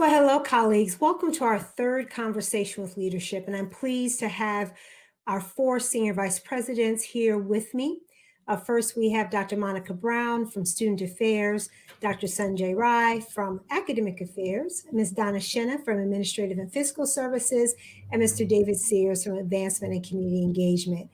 Well, hello, colleagues. Welcome to our third conversation with leadership, and I'm pleased to have our four senior vice presidents here with me. First, we have Dr. Monica Brown from Student Affairs, Dr. Sanjay Rai from Academic Affairs, Ms. Donna Shenna from Administrative and Fiscal Services, and Mr. David Sears from Advancement and Community Engagement.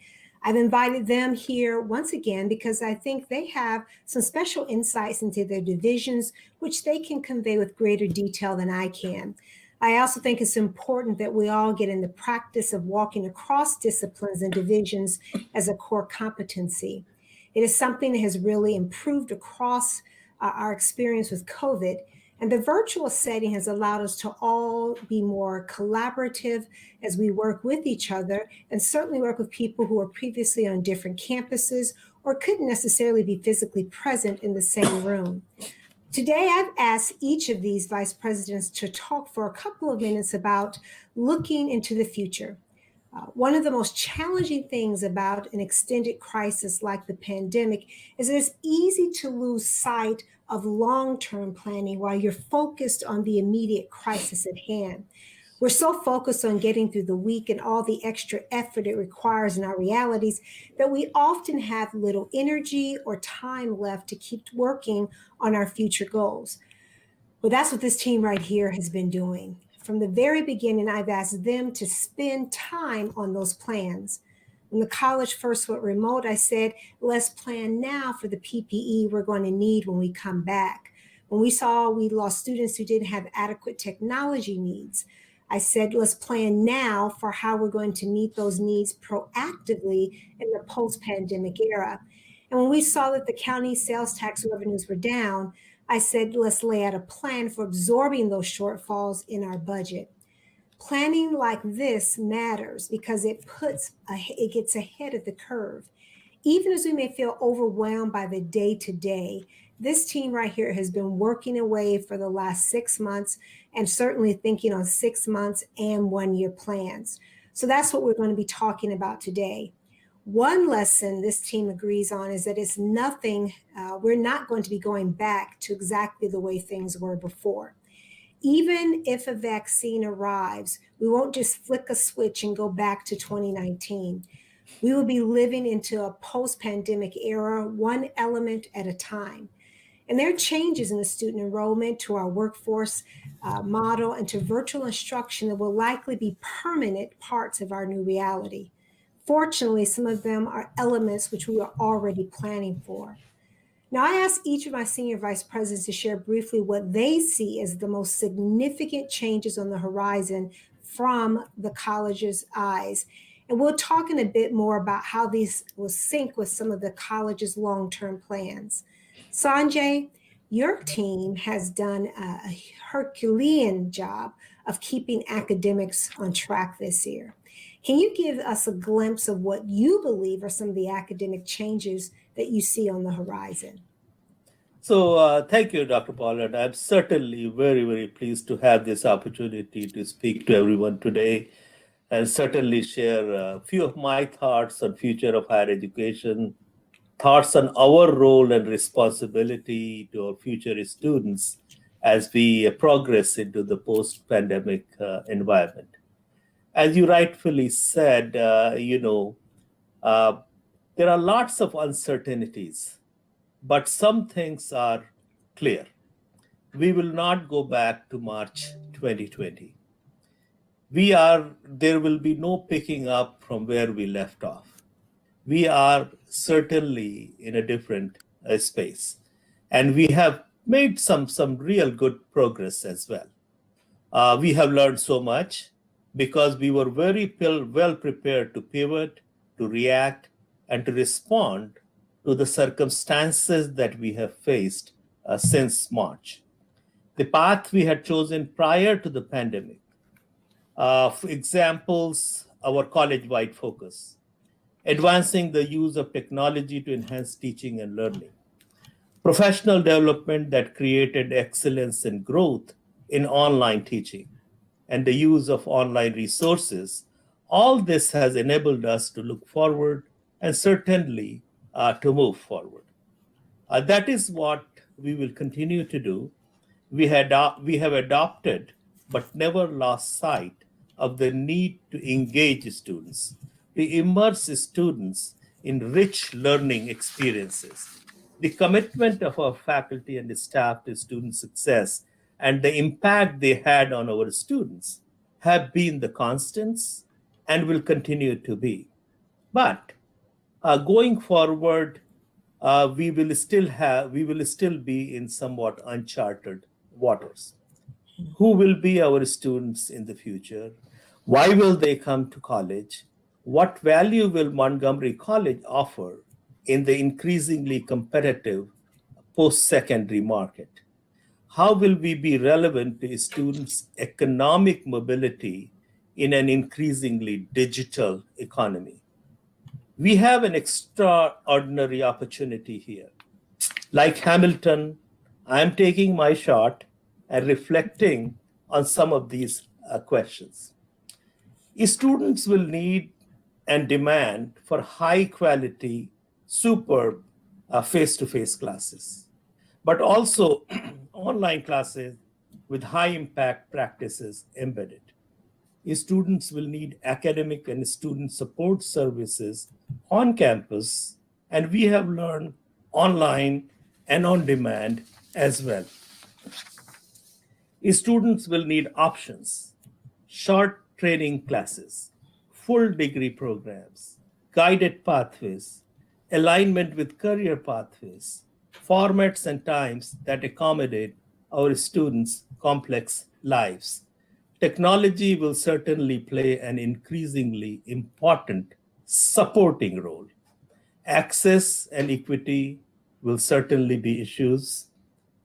I've invited them here once again because I think they have some special insights into their divisions, which they can convey with greater detail than I can. I also think it's important that we all get in the practice of walking across disciplines and divisions as a core competency. It is something that has really improved across our experience with COVID. And the virtual setting has allowed us to all be more collaborative as we work with each other, and certainly work with people who are previously on different campuses or couldn't necessarily be physically present in the same room. Today, I've asked each of these vice presidents to talk for a couple of minutes about looking into the future. One of the most challenging things about an extended crisis like the pandemic is that it's easy to lose sight of long-term planning while you're focused on the immediate crisis at hand. We're so focused on getting through the week and all the extra effort it requires in our realities that we often have little energy or time left to keep working on our future goals. Well, that's what this team right here has been doing. From the very beginning, I've asked them to spend time on those plans. When the college first went remote, I said, let's plan now for the PPE we're going to need when we come back. When we saw we lost students who didn't have adequate technology needs, I said, let's plan now for how we're going to meet those needs proactively in the post-pandemic era. And when we saw that the county sales tax revenues were down, I said, let's lay out a plan for absorbing those shortfalls in our budget. Planning like this matters because it gets ahead of the curve. Even as we may feel overwhelmed by the day-to-day, this team right here has been working away for the last 6 months and certainly thinking on 6 months and 1 year plans. So that's what we're going to be talking about today. One lesson this team agrees on is that it's nothing, we're not going to be going back to exactly the way things were before. Even if a vaccine arrives, we won't just flick a switch and go back to 2019. We will be living into a post-pandemic era, one element at a time. And there are changes in the student enrollment to our workforce model and to virtual instruction that will likely be permanent parts of our new reality. Fortunately, some of them are elements which we are already planning for. Now, I asked each of my senior vice presidents to share briefly what they see as the most significant changes on the horizon from the college's eyes. And we'll talk in a bit more about how these will sync with some of the college's long-term plans. Sanjay, your team has done a Herculean job of keeping academics on track this year. Can you give us a glimpse of what you believe are some of the academic changes that you see on the horizon? So thank you, Dr. Pollard. I'm certainly very, very pleased to have this opportunity to speak to everyone today and certainly share a few of my thoughts on future of higher education, thoughts on our role and responsibility to our future students as we progress into the post-pandemic environment. As you rightfully said, there are lots of uncertainties, but some things are clear. We will not go back to March 2020. There will be no picking up from where we left off. We are certainly in a different space, and we have made some real good progress as well. We have learned so much because we were very well prepared to pivot, to react, and to respond to the circumstances that we have faced since March. The path we had chosen prior to the pandemic, for examples, our college-wide focus, advancing the use of technology to enhance teaching and learning, professional development that created excellence and growth in online teaching, and the use of online resources, all this has enabled us to look forward and certainly to move forward. That is what we will continue to do. We have adopted but never lost sight of the need to engage students, to immerse students in rich learning experiences. The commitment of our faculty and staff to student success and the impact they had on our students have been the constants and will continue to be. But going forward, we will still be in somewhat uncharted waters. Who will be our students in the future? Why will they come to college? What value will Montgomery College offer in the increasingly competitive post-secondary market? How will we be relevant to students' economic mobility in an increasingly digital economy? We have an extraordinary opportunity here. Like Hamilton, I am taking my shot and reflecting on some of these questions. Students will need and demand for high quality, superb face to face classes, but also online classes with high impact practices embedded. Students will need academic and student support services on campus, and we have learned online and on demand as well. Students will need options, short training classes, full degree programs, guided pathways, alignment with career pathways, formats and times that accommodate our students' complex lives. Technology will certainly play an increasingly important supporting role. Access and equity will certainly be issues.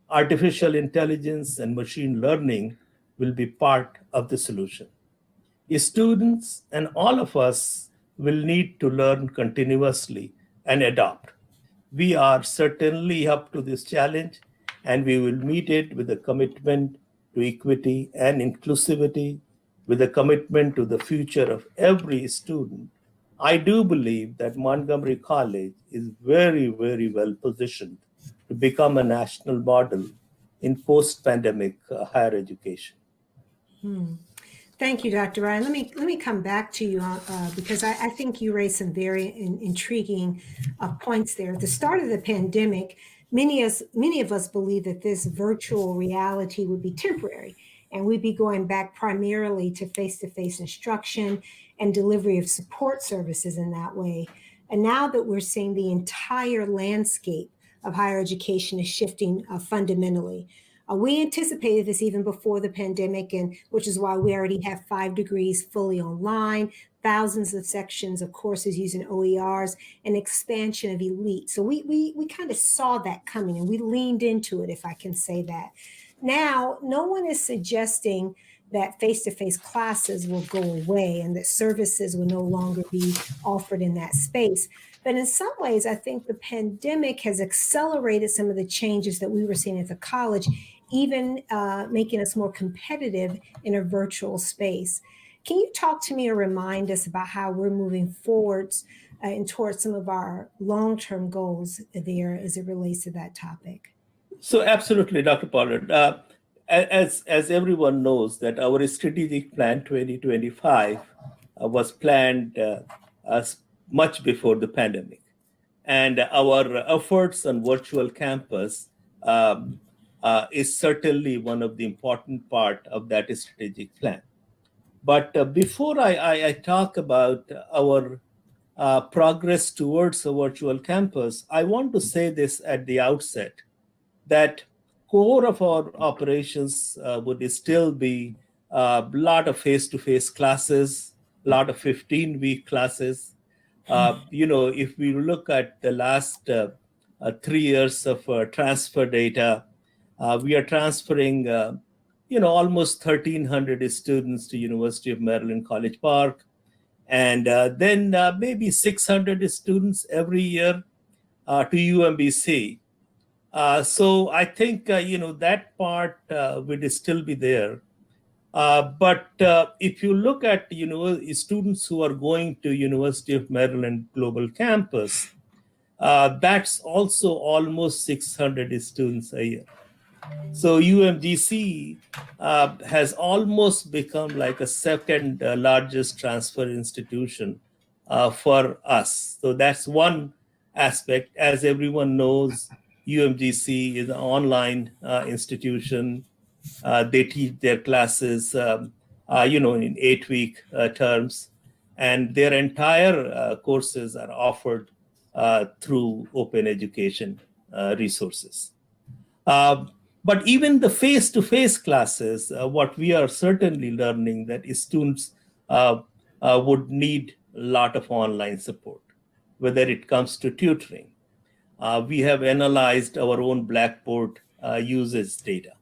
Artificial intelligence and machine learning will be part of the solution. Students and all of us will need to learn continuously and adapt. We are certainly up to this challenge, and we will meet it with a commitment to equity and inclusivity, with a commitment to the future of every student. I do believe that Montgomery College is very, very well positioned to become a national model in post pandemic higher education. Thank you, Dr. Ryan. Let me come back to you because I think you raised some very intriguing points there. At the start of the pandemic, many of us believed that this virtual reality would be temporary, and we'd be going back primarily to face-to-face instruction and delivery of support services in that way. And now that we're seeing the entire landscape of higher education is shifting fundamentally. We anticipated this even before the pandemic, and which is why we already have 5 degrees fully online, thousands of sections of courses using OERs, and expansion of elite. So we kind of saw that coming, and we leaned into it, if I can say that. Now, no one is suggesting that face-to-face classes will go away and that services will no longer be offered in that space. But in some ways, I think the pandemic has accelerated some of the changes that we were seeing at the college, even making us more competitive in a virtual space. Can you talk to me or remind us about how we're moving forwards and towards some of our long-term goals there as it relates to that topic? So absolutely, Dr. Pollard. As everyone knows, that our strategic plan 2025 was planned as much before the pandemic, and our efforts on virtual campus is certainly one of the important part of that strategic plan. But before I talk about our progress towards a virtual campus, I want to say this at the outset, that core of our operations would still be a lot of face-to-face classes, a lot of 15-week classes. If we look at the last 3 years of transfer data, we are transferring, almost 1,300 students to University of Maryland College Park, and then maybe 600 students every year to UMBC. So I think, that part would still be there. But if you look at, students who are going to University of Maryland Global Campus, that's also almost 600 students a year. So UMGC has almost become like a second largest transfer institution for us. So that's one aspect. As everyone knows, UMGC is an online institution. They teach their classes, in 8-week terms, and their entire courses are offered through open education resources. But even the face-to-face classes, what we are certainly learning that students would need a lot of online support, whether it comes to tutoring. We have analyzed our own Blackboard usage data.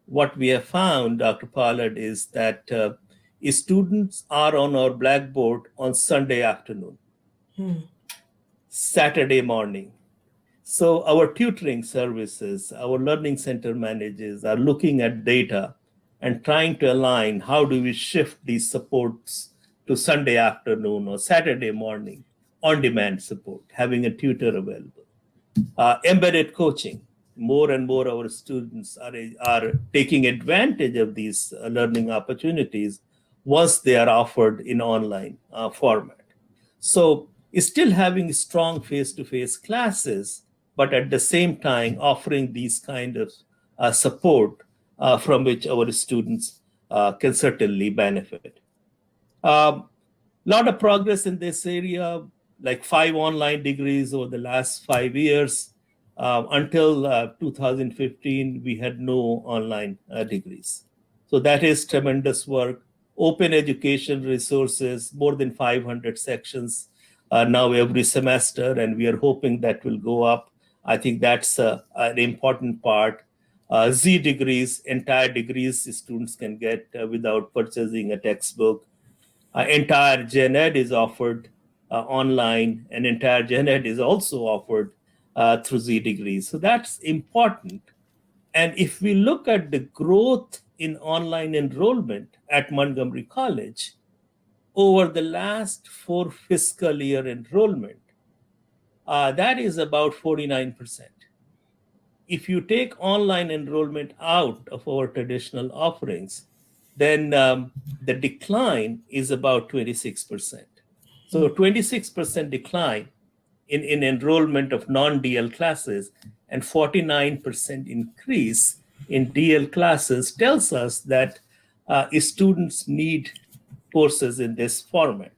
What we have found, Dr. Pollard, is that students are on our Blackboard on Sunday afternoon, Saturday morning. So our tutoring services, our learning center managers are looking at data and trying to align how do we shift these supports to Sunday afternoon or Saturday morning, on-demand support, having a tutor available. Embedded coaching, more and more our students are taking advantage of these learning opportunities once they are offered in online format. So still having strong face-to-face classes, but at the same time offering these kind of support from which our students can certainly benefit. Lot of progress in this area, like 5 online degrees over the last 5 years. Until 2015, we had no online degrees. So that is tremendous work. Open education resources, more than 500 sections now every semester, and we are hoping that will go up. I think that's an important part. Z degrees, entire degrees students can get without purchasing a textbook. Entire Gen Ed is offered online, and entire Gen Ed is also offered through Z degrees. So that's important. And if we look at the growth in online enrollment at Montgomery College over the last 4 fiscal year enrollment, that is about 49%. If you take online enrollment out of our traditional offerings, then the decline is about 26%. So 26% decline in enrollment of non-DL classes and 49% increase in DL classes tells us that students need courses in this format.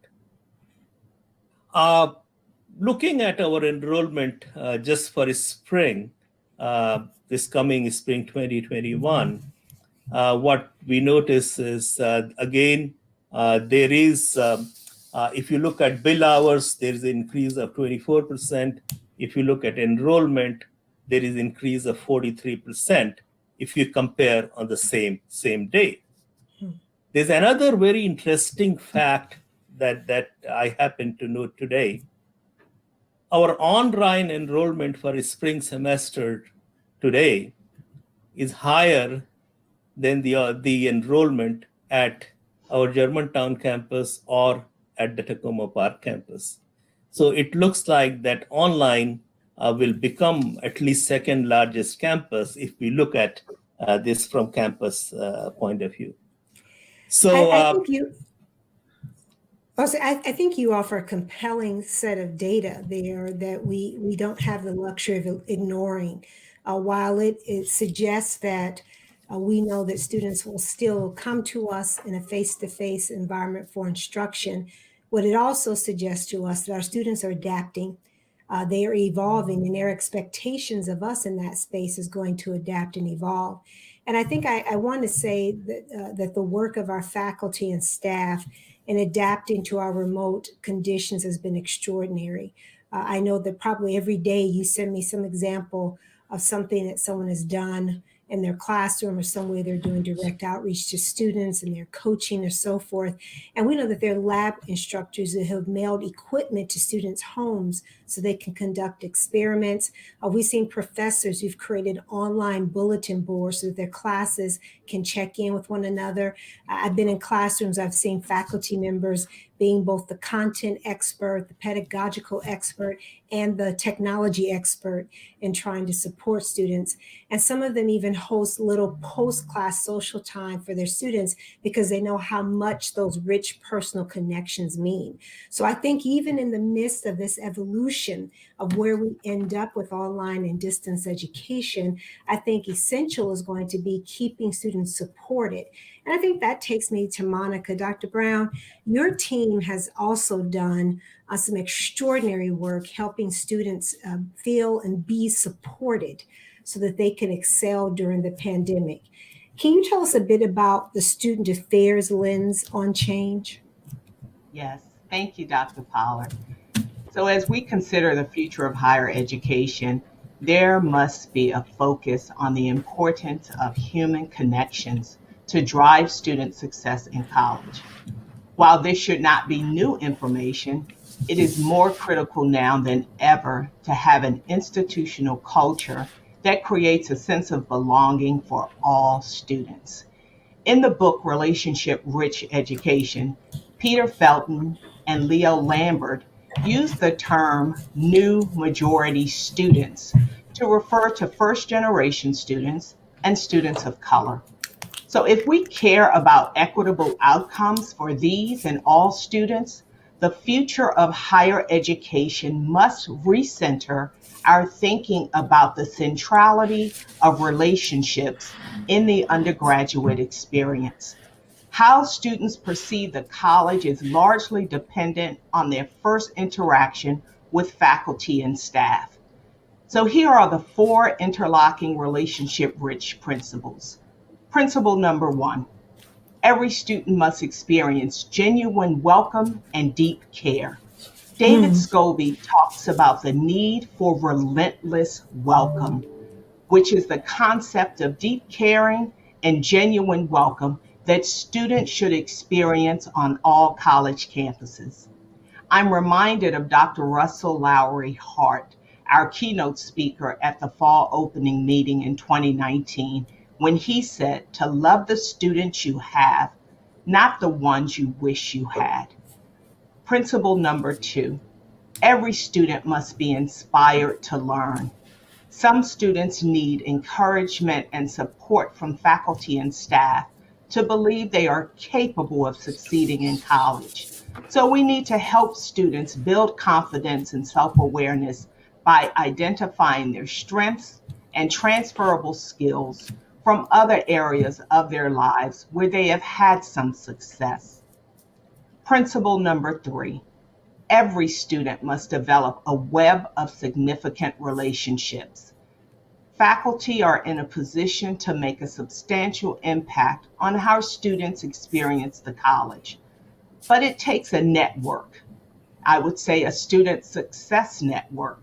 Looking at our enrollment just for spring, this coming spring 2021, what we notice is, again, there is, if you look at bill hours, there is an increase of 24%. If you look at enrollment, there is an increase of 43% if you compare on the same day. There's another very interesting fact that I happen to note today. Our online enrollment for a spring semester today is higher than the enrollment at our Germantown campus or at the Tacoma Park campus. So it looks like that online will become at least second largest campus if we look at this from campus point of view. So I think you offer a compelling set of data there that we don't have the luxury of ignoring. While it suggests that we know that students will still come to us in a face-to-face environment for instruction, what it also suggests to us that our students are adapting, they are evolving, and their expectations of us in that space is going to adapt and evolve. And I think I want to say that the work of our faculty and staff in adapting to our remote conditions has been extraordinary. I know that probably every day you send me some example of something that someone has done in their classroom or some way they're doing direct outreach to students and they're coaching or so forth. And we know that there are lab instructors that have mailed equipment to students' homes so they can conduct experiments. We've seen professors who've created online bulletin boards so that their classes can check in with one another. I've been in classrooms, I've seen faculty members being both the content expert, the pedagogical expert, and the technology expert in trying to support students. And some of them even host little post-class social time for their students because they know how much those rich personal connections mean. So I think even in the midst of this evolution of where we end up with online and distance education, I think essential is going to be keeping students supported. And I think that takes me to Monica. Dr. Brown, your team has also done some extraordinary work helping students feel and be supported so that they can excel during the pandemic. Can you tell us a bit about the student affairs lens on change? Yes, thank you, Dr. Pollard. So as we consider the future of higher education, there must be a focus on the importance of human connections to drive student success in college. While this should not be new information, it is more critical now than ever to have an institutional culture that creates a sense of belonging for all students. In the book Relationship Rich Education, Peter Felton and Leo Lambert use the term new majority students to refer to first generation students and students of color. So if we care about equitable outcomes for these and all students, the future of higher education must recenter our thinking about the centrality of relationships in the undergraduate experience. How students perceive the college is largely dependent on their first interaction with faculty and staff. So here are the 4 interlocking relationship-rich principles. Principle number 1, every student must experience genuine welcome and deep care. David Scobie talks about the need for relentless welcome, which is the concept of deep caring and genuine welcome that students should experience on all college campuses. I'm reminded of Dr. Russell Lowry Hart, our keynote speaker at the fall opening meeting in 2019, when he said to love the students you have, not the ones you wish you had. Principle number 2, every student must be inspired to learn. Some students need encouragement and support from faculty and staff to believe they are capable of succeeding in college. So we need to help students build confidence and self-awareness by identifying their strengths and transferable skills from other areas of their lives where they have had some success. Principle number 3, every student must develop a web of significant relationships. Faculty are in a position to make a substantial impact on how students experience the college, but it takes a network, I would say a student success network,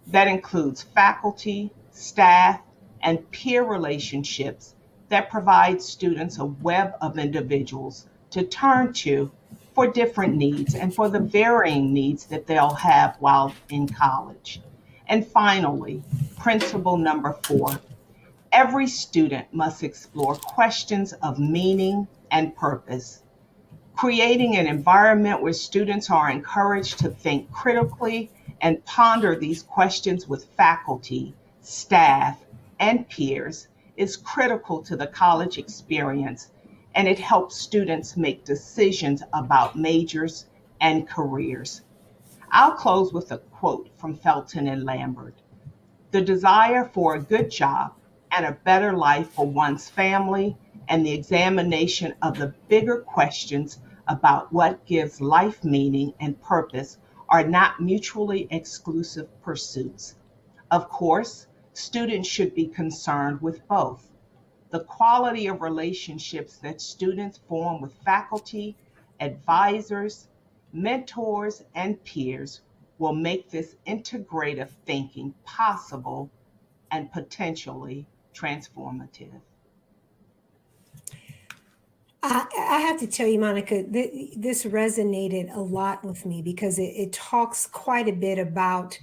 that includes faculty, staff, and peer relationships that provide students a web of individuals to turn to for different needs and for the varying needs that they'll have while in college. And finally, principle number 4, every student must explore questions of meaning and purpose. Creating an environment where students are encouraged to think critically and ponder these questions with faculty, staff, and peers is critical to the college experience, and it helps students make decisions about majors and careers. I'll close with a quote from Felton and Lambert. The desire for a good job and a better life for one's family and the examination of the bigger questions about what gives life meaning and purpose are not mutually exclusive pursuits. Of course, students should be concerned with both. The quality of relationships that students form with faculty, advisors, mentors, and peers will make this integrative thinking possible and potentially transformative. I have to tell you, Monica, this resonated a lot with me because it talks quite a bit about,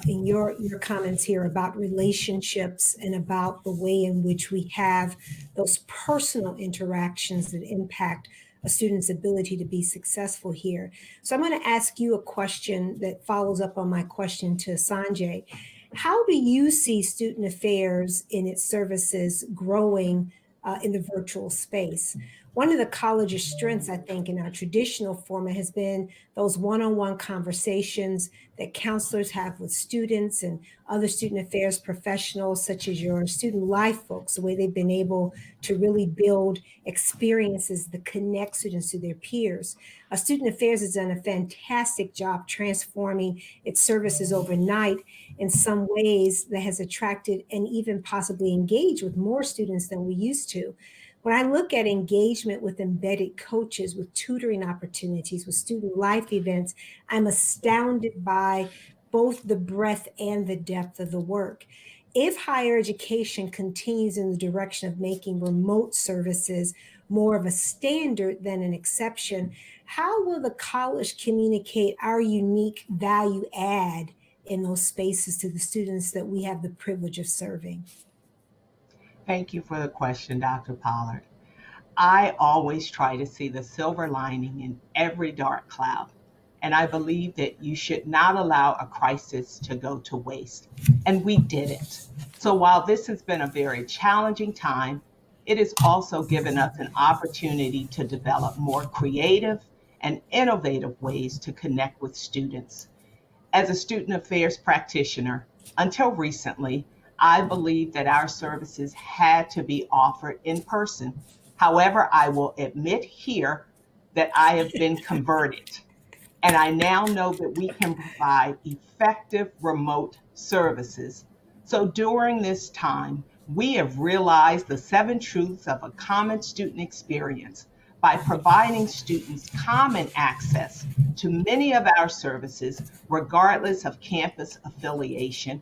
in your comments here, about relationships and about the way in which we have those personal interactions that impact a student's ability to be successful here. So I'm going to ask you a question that follows up on my question to Sanjay. How do you see student affairs in its services growing in the virtual space? One of the college's strengths, I think, in our traditional format has been those one-on-one conversations that counselors have with students and other student affairs professionals, such as your student life folks, the way they've been able to really build experiences that connect students to their peers. Student affairs has done a fantastic job transforming its services overnight in some ways that has attracted and even possibly engaged with more students than we used to. When I look at engagement with embedded coaches, with tutoring opportunities, with student life events, I'm astounded by both the breadth and the depth of the work. If higher education continues in the direction of making remote services more of a standard than an exception, how will the college communicate our unique value add in those spaces to the students that we have the privilege of serving? Thank you for the question, Dr. Pollard. I always try to see the silver lining in every dark cloud. And I believe that you should not allow a crisis to go to waste. And we didn't. So while this has been a very challenging time, it has also given us an opportunity to develop more creative and innovative ways to connect with students. As a student affairs practitioner, until recently, I believed that our services had to be offered in person. However, I will admit here that I have been converted, and I now know that we can provide effective remote services. So during this time, we have realized the 7 truths of a common student experience by providing students common access to many of our services, regardless of campus affiliation.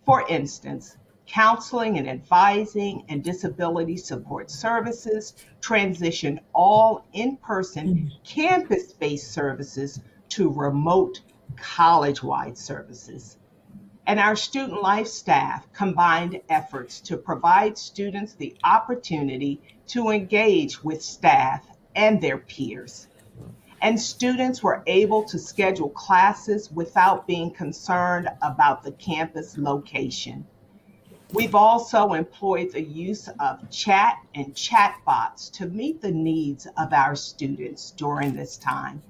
For instance, counseling and advising and disability support services transition all in-person campus-based services to remote college-wide services. And our student life staff combined efforts to provide students the opportunity to engage with staff and their peers. And students were able to schedule classes without being concerned about the campus location. We've also employed the use of chat and chatbots to meet the needs of our students during this time.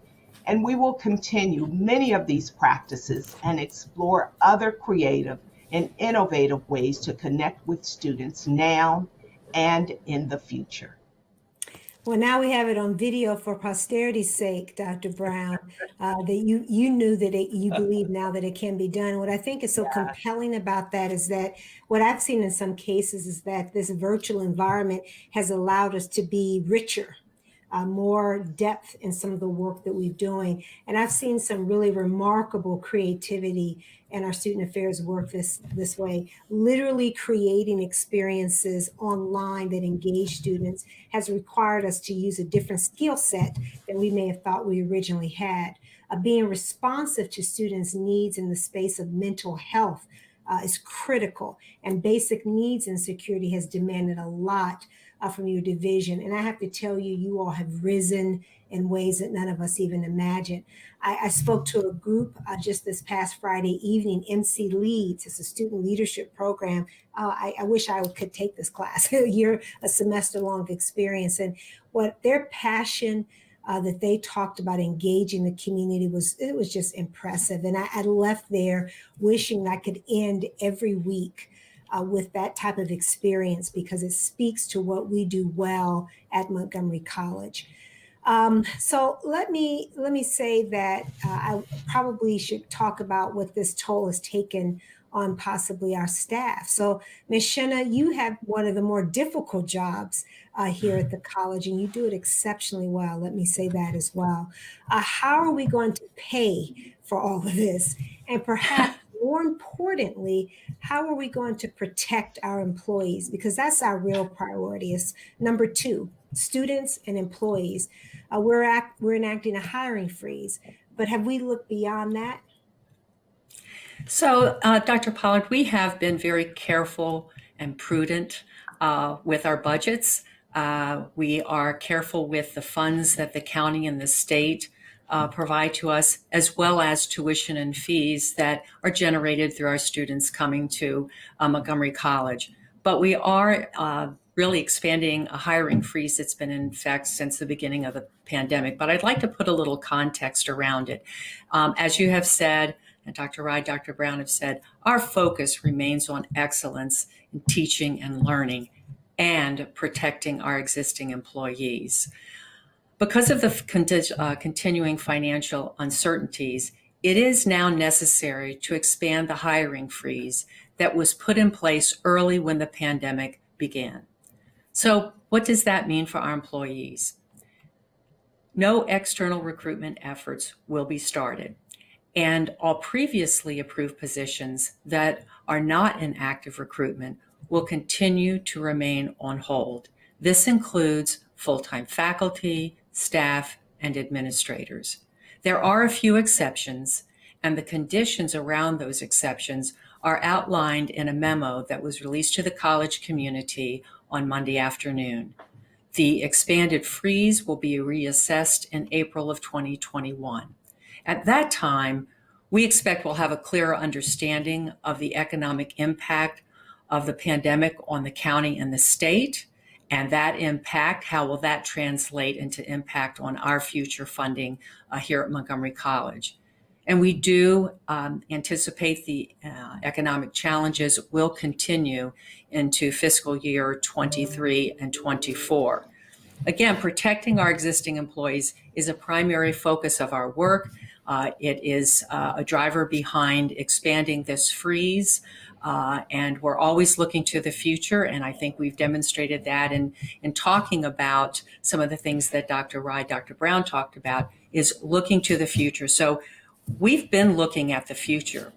And we will continue many of these practices and explore other creative and innovative ways to connect with students now and in the future. Well, now we have it on video for posterity's sake, Dr. Brown, that you knew that you believe now that it can be done. What I think is so compelling about that is that what I've seen in some cases is that this virtual environment has allowed us to be richer, more depth in some of the work that we're doing. And I've seen some really remarkable creativity in our student affairs work this way. Literally creating experiences online that engage students has required us to use a different skill set than we may have thought we originally had. Being responsive to students' needs in the space of mental health is critical, and basic needs and security has demanded a lot from your division. And I have to tell you, you all have risen in ways that none of us even imagined. I spoke to a group just this past Friday evening, MC Leads. It's a student leadership program. I wish I could take this class, a semester long of experience. And what their passion that they talked about engaging the community was just impressive. And I left there wishing I could end every week with that type of experience, because it speaks to what we do well at Montgomery College. So let me say that I probably should talk about what this toll has taken on possibly our staff. So Ms. Shenna, you have one of the more difficult jobs here at the college, and you do it exceptionally well. Let me say that as well. How are we going to pay for all of this? And perhaps more importantly, how are we going to protect our employees? Because that's our real priority. Is number 2, students and employees. We're enacting a hiring freeze, but have we looked beyond that? So, Dr. Pollard, we have been very careful and prudent with our budgets. We are careful with the funds that the county and the state provide to us, as well as tuition and fees that are generated through our students coming to Montgomery College. But we are really expanding a hiring freeze that's been in effect since the beginning of the pandemic. But I'd like to put a little context around it. As you have said, and Dr. Rye, Dr. Brown have said, our focus remains on excellence in teaching and learning and protecting our existing employees. Because of the continuing financial uncertainties, it is now necessary to expand the hiring freeze that was put in place early when the pandemic began. So what does that mean for our employees? No external recruitment efforts will be started, and all previously approved positions that are not in active recruitment will continue to remain on hold. This includes full-time faculty, staff, and administrators. There are a few exceptions, and the conditions around those exceptions are outlined in a memo that was released to the college community on Monday afternoon. The expanded freeze will be reassessed in April of 2021. At that time, we expect we'll have a clearer understanding of the economic impact of the pandemic on the county and the state, and that impact, how will that translate into impact on our future funding here at Montgomery College. And we do anticipate the economic challenges will continue into fiscal year 23 and 24. Again, protecting our existing employees is a primary focus of our work. It is a driver behind expanding this freeze, and we're always looking to the future, and I think we've demonstrated that in talking about some of the things that Dr. Rye, Dr. Brown talked about, is looking to the future. So we've been looking at the future.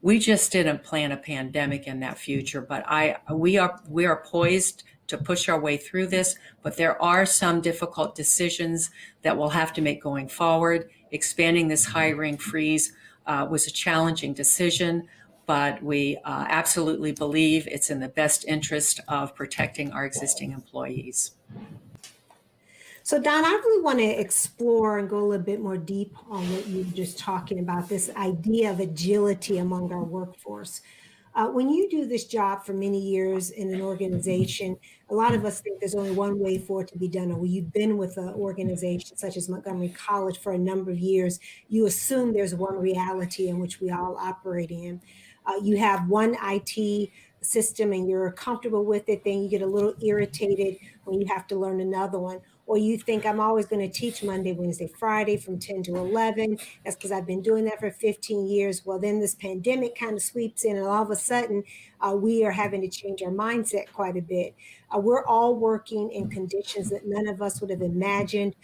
We just didn't plan a pandemic in that future, but we are poised to push our way through this, but there are some difficult decisions that we'll have to make going forward. Expanding this hiring freeze was a challenging decision, but we absolutely believe it's in the best interest of protecting our existing employees. So Don, I really want to explore and go a little bit more deep on what you were just talking about, this idea of agility among our workforce. When you do this job for many years in an organization, a lot of us think there's only one way for it to be done. Or when you've been with an organization such as Montgomery College for a number of years, you assume there's one reality in which we all operate in. You have one IT system and you're comfortable with it, then you get a little irritated when you have to learn another one. Or you think I'm always going to teach Monday, Wednesday, Friday from 10 to 11. That's because I've been doing that for 15 years. Well, then this pandemic kind of sweeps in and all of a sudden we are having to change our mindset quite a bit. We're all working in conditions that none of us would have imagined.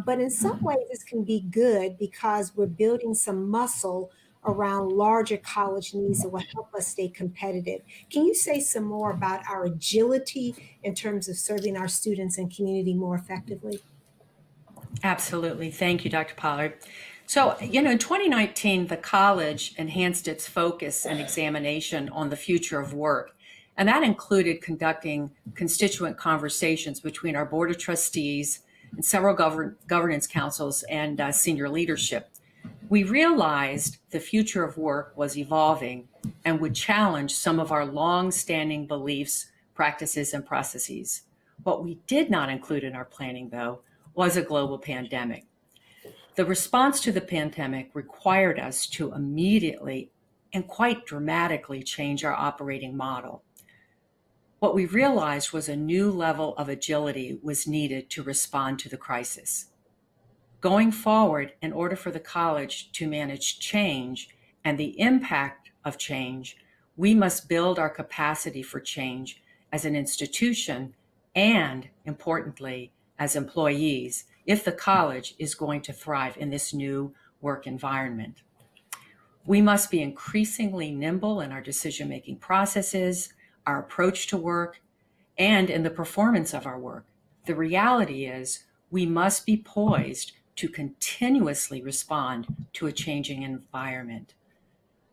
But in some ways, this can be good because we're building some muscle around larger college needs that will help us stay competitive. Can you say some more about our agility in terms of serving our students and community more effectively? Absolutely. Thank you, Dr. Pollard. So, in 2019, the college enhanced its focus and examination on the future of work. And that included conducting constituent conversations between our board of trustees and several governance councils and senior leadership. We realized the future of work was evolving and would challenge some of our long-standing beliefs, practices, and processes. What we did not include in our planning, though, was a global pandemic. The response to the pandemic required us to immediately and quite dramatically change our operating model. What we realized was a new level of agility was needed to respond to the crisis. Going forward, in order for the college to manage change and the impact of change, we must build our capacity for change as an institution and, importantly, as employees, if the college is going to thrive in this new work environment. We must be increasingly nimble in our decision-making processes, our approach to work, and in the performance of our work. The reality is we must be poised to continuously respond to a changing environment.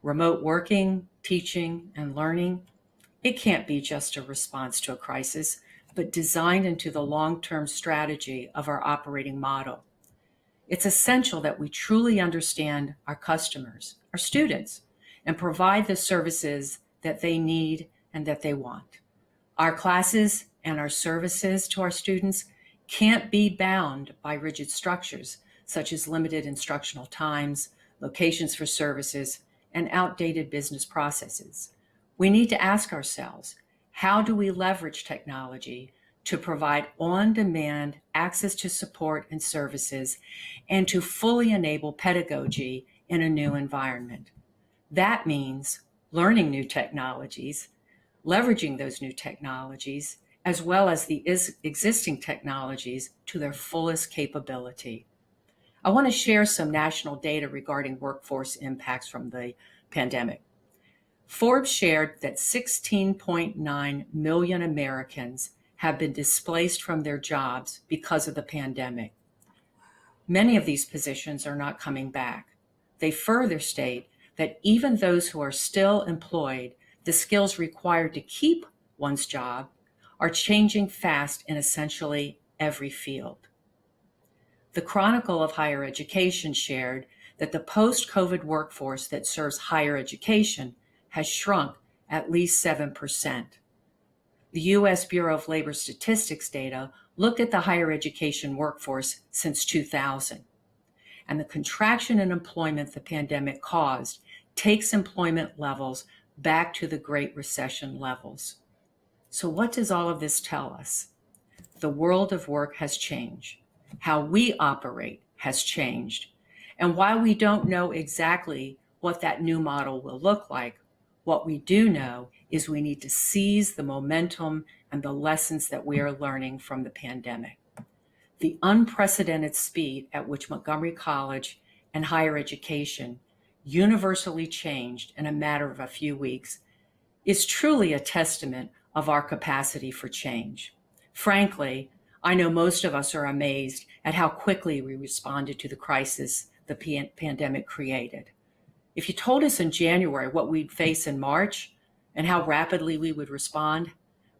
Remote working, teaching, and learning, it can't be just a response to a crisis, but designed into the long-term strategy of our operating model. It's essential that we truly understand our customers, our students, and provide the services that they need and that they want. Our classes and our services to our students can't be bound by rigid structures, such as limited instructional times, locations for services, and outdated business processes. We need to ask ourselves, how do we leverage technology to provide on-demand access to support and services and to fully enable pedagogy in a new environment? That means learning new technologies, leveraging those new technologies, as well as the existing technologies to their fullest capability. I want to share some national data regarding workforce impacts from the pandemic. Forbes shared that 16.9 million Americans have been displaced from their jobs because of the pandemic. Many of these positions are not coming back. They further state that even those who are still employed, the skills required to keep one's job are changing fast in essentially every field. The Chronicle of Higher Education shared that the post-COVID workforce that serves higher education has shrunk at least 7%. The U.S. Bureau of Labor Statistics data looked at the higher education workforce since 2000, and the contraction in employment the pandemic caused takes employment levels back to the Great Recession levels. So what does all of this tell us? The world of work has changed. How we operate has changed. And while we don't know exactly what that new model will look like, what we do know is we need to seize the momentum and the lessons that we are learning from the pandemic. The unprecedented speed at which Montgomery College and higher education universally changed in a matter of a few weeks is truly a testament of our capacity for change. Frankly, I know most of us are amazed at how quickly we responded to the crisis the pandemic created. If you told us in January what we'd face in March and how rapidly we would respond,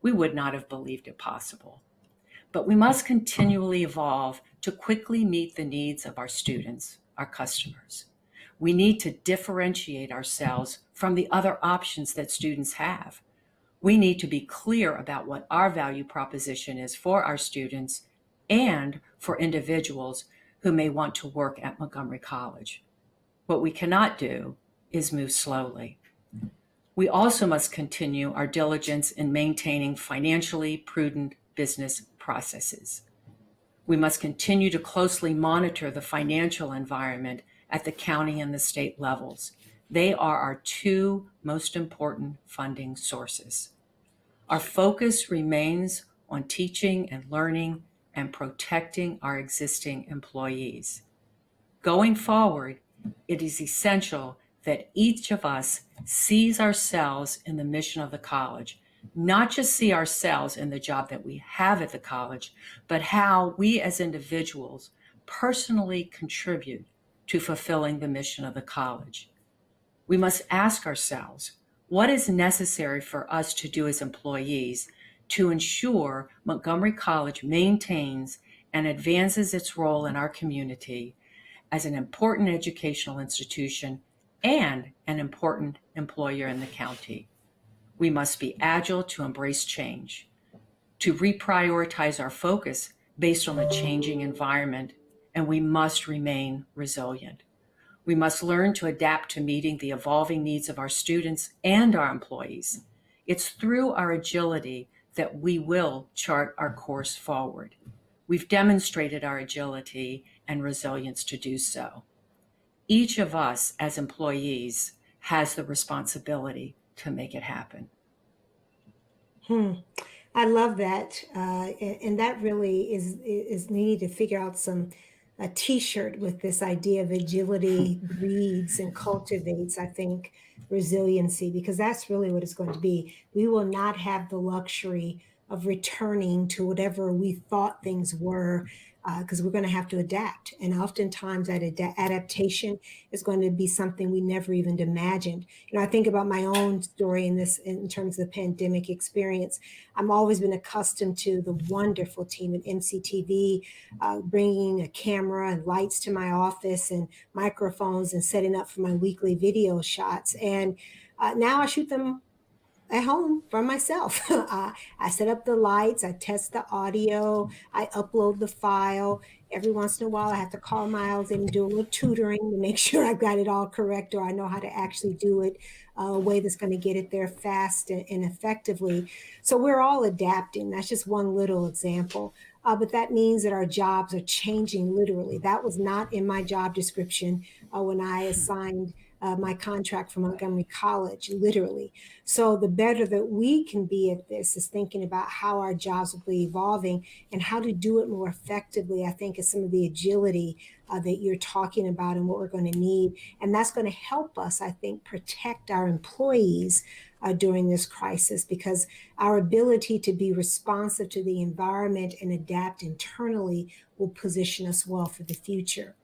we would not have believed it possible. But we must continually evolve to quickly meet the needs of our students, our customers. We need to differentiate ourselves from the other options that students have. We need to be clear about what our value proposition is for our students and for individuals who may want to work at Montgomery College. What we cannot do is move slowly. We also must continue our diligence in maintaining financially prudent business processes. We must continue to closely monitor the financial environment at the county and the state levels. They are our two most important funding sources. Our focus remains on teaching and learning and protecting our existing employees. Going forward, it is essential that each of us sees ourselves in the mission of the college, not just see ourselves in the job that we have at the college, but how we as individuals personally contribute to fulfilling the mission of the college. We must ask ourselves, what is necessary for us to do as employees to ensure Montgomery College maintains and advances its role in our community as an important educational institution and an important employer in the county? We must be agile to embrace change, to reprioritize our focus based on the changing environment, and we must remain resilient. We must learn to adapt to meeting the evolving needs of our students and our employees. It's through our agility that we will chart our course forward. We've demonstrated our agility and resilience to do so. Each of us as employees has the responsibility to make it happen. I love that. And that really is needed to figure out a t-shirt with this idea of agility breeds and cultivates, I think, resiliency, because that's really what it's going to be. We will not have the luxury of returning to whatever we thought things were because we're going to have to adapt. And oftentimes that adaptation is going to be something we never even imagined. I think about my own story in terms of the pandemic experience. I've always been accustomed to the wonderful team at MCTV, bringing a camera and lights to my office and microphones and setting up for my weekly video shots. And now I shoot them at home for myself. I set up the lights, I test the audio, I upload the file. Every once in a while, I have to call Miles and do a little tutoring to make sure I've got it all correct, or I know how to actually do it a way that's going to get it there fast and effectively. So we're all adapting. That's just one little example. But that means that our jobs are changing literally. That was not in my job description when I assigned my contract from Montgomery College, literally. So the better that we can be at this is thinking about how our jobs will be evolving and how to do it more effectively, I think, is some of the agility that you're talking about and what we're going to need. And that's going to help us, I think, protect our employees during this crisis, because our ability to be responsive to the environment and adapt internally will position us well for the future.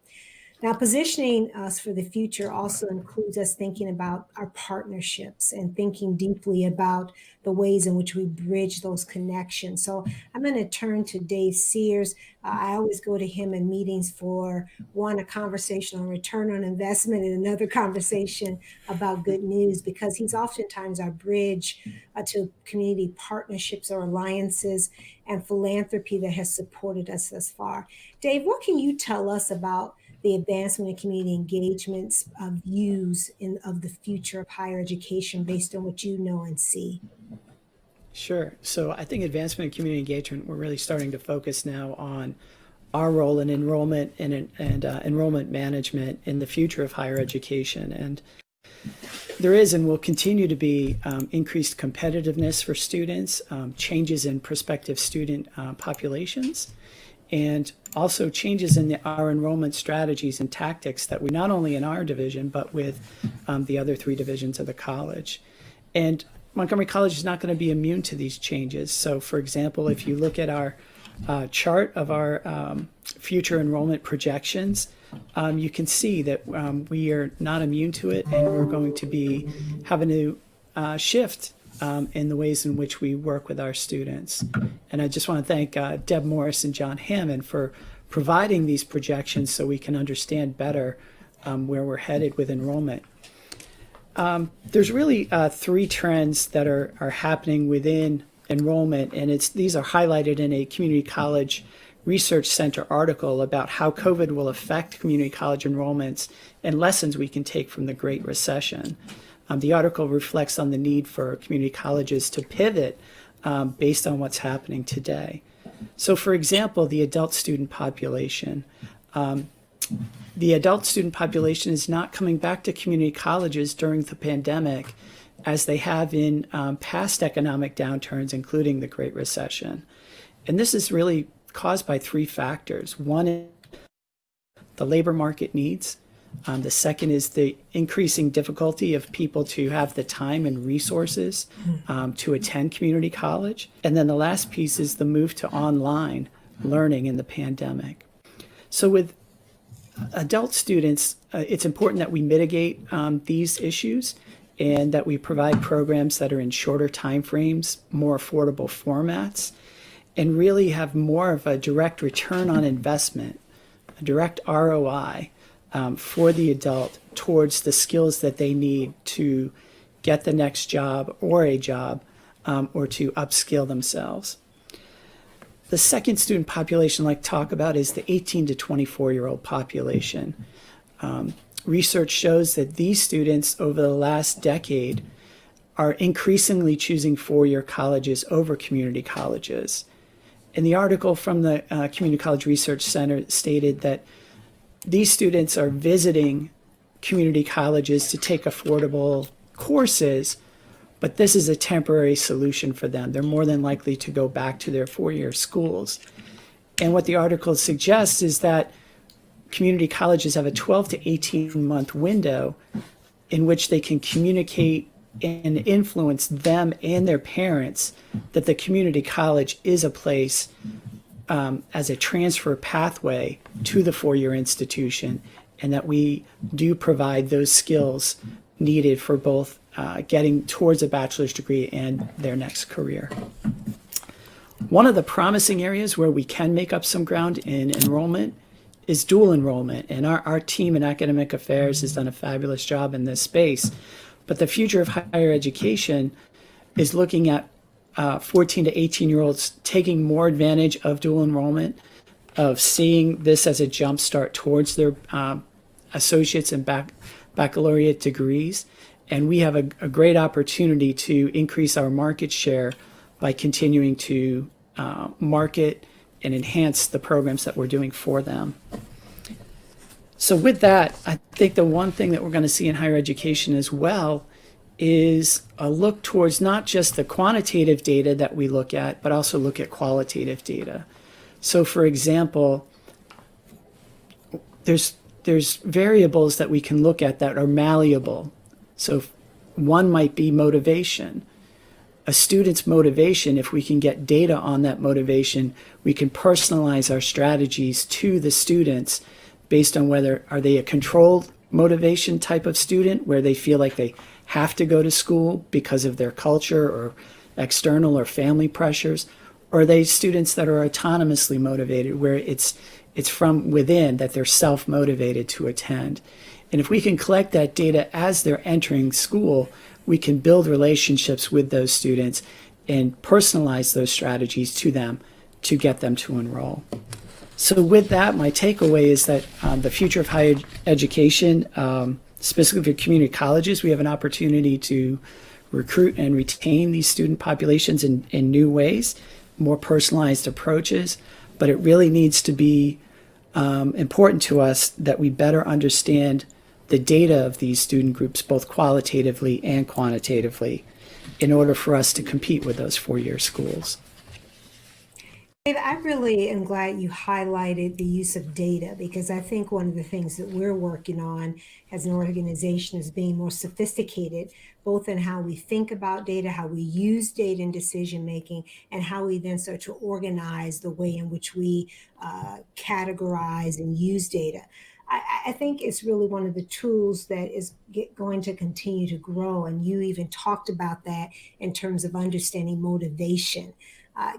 Now, positioning us for the future also includes us thinking about our partnerships and thinking deeply about the ways in which we bridge those connections. So I'm going to turn to Dave Sears. I always go to him in meetings for a conversation on return on investment and another conversation about good news, because he's oftentimes our bridge to community partnerships or alliances and philanthropy that has supported us thus far. Dave, what can you tell us about the advancement of community engagements views of the future of higher education based on what you know and see? Sure. So I think advancement of community engagement, we're really starting to focus now on our role in enrollment and enrollment management in the future of higher education. And there is and will continue to be increased competitiveness for students, changes in prospective student populations, and also changes in our enrollment strategies and tactics that we not only in our division, but with the other three divisions of the college. And Montgomery College is not going to be immune to these changes. So, for example, if you look at our chart of our future enrollment projections, you can see that we are not immune to it, and we're going to be having to shift in the ways in which we work with our students. And I just want to thank Deb Morris and John Hammond for providing these projections so we can understand better where we're headed with enrollment. There's really three trends that are happening within enrollment, and these are highlighted in a community college research center article about how COVID will affect community college enrollments and lessons we can take from the Great Recession. The article reflects on the need for community colleges to pivot based on what's happening today. So, for example, the adult student population. The adult student population is not coming back to community colleges during the pandemic as they have in past economic downturns, including the Great Recession. And this is really caused by three factors. One is the labor market needs. The second is the increasing difficulty of people to have the time and resources to attend community college. And then the last piece is the move to online learning in the pandemic. So with adult students, it's important that we mitigate these issues and that we provide programs that are in shorter timeframes, more affordable formats, and really have more of a direct return on investment, a direct ROI for the adult towards the skills that they need to get the next job or a job or to upskill themselves. The second student population I'd like to talk about is the 18 to 24-year-old population. Research shows that these students over the last decade are increasingly choosing four-year colleges over community colleges. And the article from the Community College Research Center stated that these students are visiting community colleges to take affordable courses, but this is a temporary solution for them. They're more than likely to go back to their four-year schools. And what the article suggests is that community colleges have a 12 to 18-month window in which they can communicate and influence them and their parents that the community college is a place as a transfer pathway to the four-year institution, and that we do provide those skills needed for both getting towards a bachelor's degree and their next career. One of the promising areas where we can make up some ground in enrollment is dual enrollment. And our team in academic affairs has done a fabulous job in this space. But the future of higher education is looking at 14 to 18-year-olds taking more advantage of dual enrollment, of seeing this as a jumpstart towards their associates and baccalaureate degrees. And we have a great opportunity to increase our market share by continuing to market and enhance the programs that we're doing for them. So with that, I think the one thing that we're going to see in higher education as well is a look towards not just the quantitative data that we look at, but also look at qualitative data. So for example, there's variables that we can look at that are malleable. So one might be motivation. A student's motivation, if we can get data on that motivation, we can personalize our strategies to the students based on whether are they a controlled motivation type of student where they feel like they have to go to school because of their culture or external or family pressures, or are they students that are autonomously motivated where it's from within, that they're self-motivated to attend. And if we can collect that data as they're entering school, we can build relationships with those students and personalize those strategies to them to get them to enroll. So with that, my takeaway is that the future of higher education, specifically for community colleges, we have an opportunity to recruit and retain these student populations in new ways, more personalized approaches, but it really needs to be important to us that we better understand the data of these student groups, both qualitatively and quantitatively, in order for us to compete with those four-year schools. Dave, I really am glad you highlighted the use of data, because I think one of the things that we're working on as an organization is being more sophisticated, both in how we think about data, how we use data in decision making, and how we then start to organize the way in which we categorize and use data. I think it's really one of the tools that is going to continue to grow. And you even talked about that in terms of understanding motivation.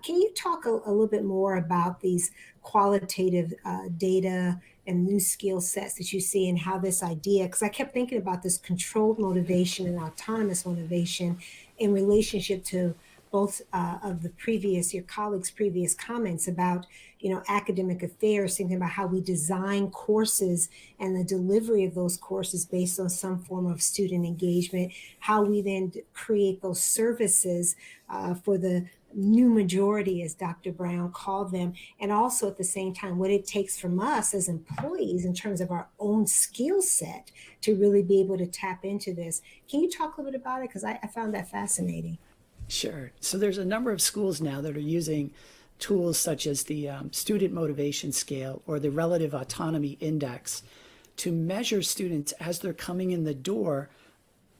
Can you talk a little bit more about these qualitative data and new skill sets that you see and how this idea, because I kept thinking about this controlled motivation and autonomous motivation in relationship to both of your colleagues' previous comments about, academic affairs, thinking about how we design courses and the delivery of those courses based on some form of student engagement, how we then create those services for the new majority, as Dr. Brown called them, and also at the same time, what it takes from us as employees in terms of our own skill set to really be able to tap into this. Can you talk a little bit about it? Because I found that fascinating. Sure. So there's a number of schools now that are using tools such as the student motivation scale or the relative autonomy index to measure students as they're coming in the door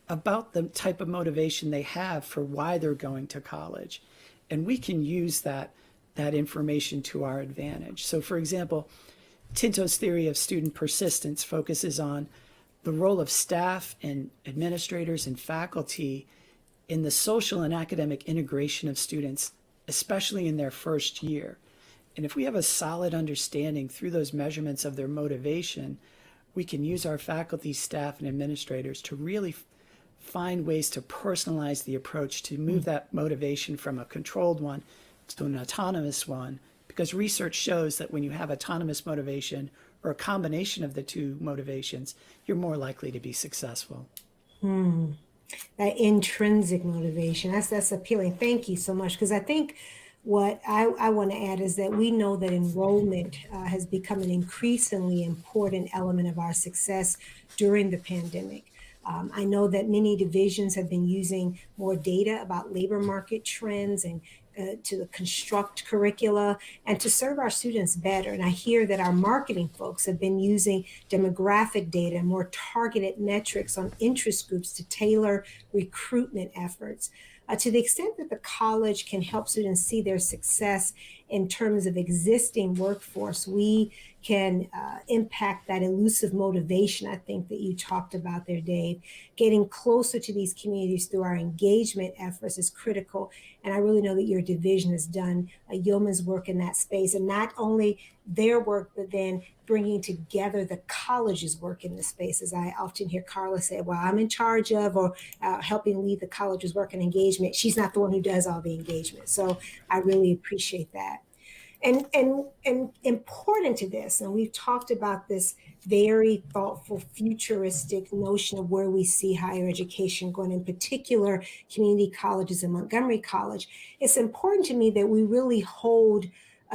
about the type of motivation they have for why they're going to college. And we can use that information to our advantage. So for example, Tinto's theory of student persistence focuses on the role of staff and administrators and faculty in the social and academic integration of students, especially in their first year. And if we have a solid understanding through those measurements of their motivation, we can use our faculty, staff, and administrators to really find ways to personalize the approach to move that motivation from a controlled one to an autonomous one, because research shows that when you have autonomous motivation or a combination of the two motivations, you're more likely to be successful. That intrinsic motivation, that's appealing. Thank you so much, because I think what I want to add is that we know that enrollment has become an increasingly important element of our success during the pandemic. I know that many divisions have been using more data about labor market trends and to construct curricula and to serve our students better. And I hear that our marketing folks have been using demographic data and more targeted metrics on interest groups to tailor recruitment efforts. To the extent that the college can help students see their success in terms of existing workforce, we can impact that elusive motivation, I think, that you talked about there, Dave. Getting closer to these communities through our engagement efforts is critical. And I really know that your division has done a yeoman's work in that space, and not only their work, but then bringing together the college's work in this space. As I often hear Carla say, well, I'm in charge of or helping lead the college's work and engagement. She's not the one who does all the engagement. So I really appreciate that. And important to this, and we've talked about this very thoughtful, futuristic notion of where we see higher education going, in particular, community colleges and Montgomery College. It's important to me that we really hold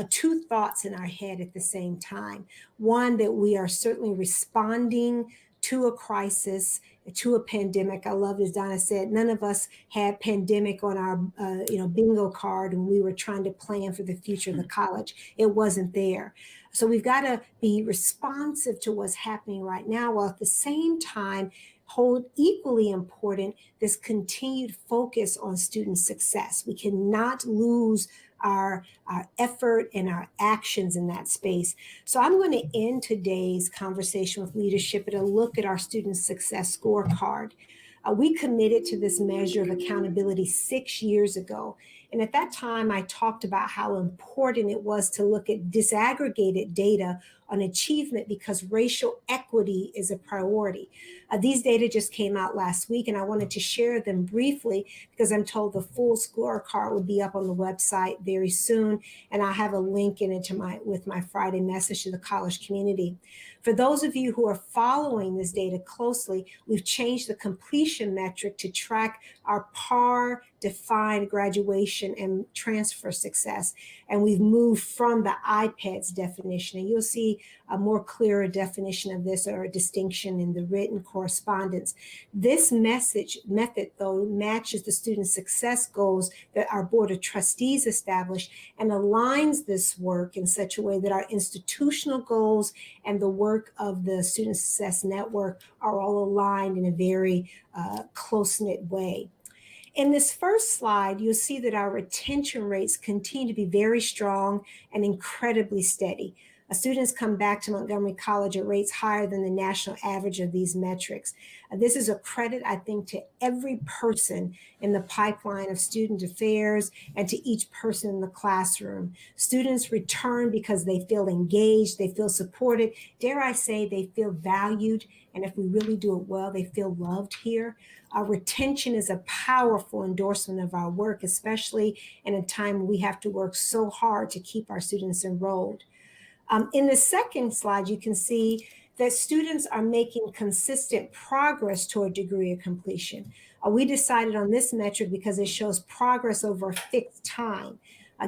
two thoughts in our head at the same time. One, that we are certainly responding to a crisis, to a pandemic. I love, as Donna said, none of us had pandemic on our bingo card when we were trying to plan for the future of the college. It wasn't there. So we've got to be responsive to what's happening right now, while at the same time hold equally important this continued focus on student success. We cannot lose our effort and our actions in that space. So I'm going to end today's conversation with leadership at a look at our student success scorecard. We committed to this measure of accountability 6 years ago. And at that time, I talked about how important it was to look at disaggregated data on achievement because racial equity is a priority. These data just came out last week, and I wanted to share them briefly because I'm told the full scorecard will be up on the website very soon, and I have a link in it with my Friday message to the college community. For those of you who are following this data closely, we've changed the completion metric to track our PAR-defined graduation and transfer success, and we've moved from the IPEDS definition, and you'll see a more clearer definition of this or a distinction in the written correspondence. This method, though, matches the student success goals that our Board of Trustees established and aligns this work in such a way that our institutional goals and the work of the Student Success Network are all aligned in a very close-knit way. In this first slide, you'll see that our retention rates continue to be very strong and incredibly steady. Students come back to Montgomery College at rates higher than the national average of these metrics. This is a credit, I think, to every person in the pipeline of student affairs and to each person in the classroom. Students return because they feel engaged, they feel supported, dare I say they feel valued, and if we really do it well, they feel loved here. Our retention is a powerful endorsement of our work, especially in a time when we have to work so hard to keep our students enrolled. In the second slide, you can see that students are making consistent progress toward degree of completion. We decided on this metric because it shows progress over a fixed time.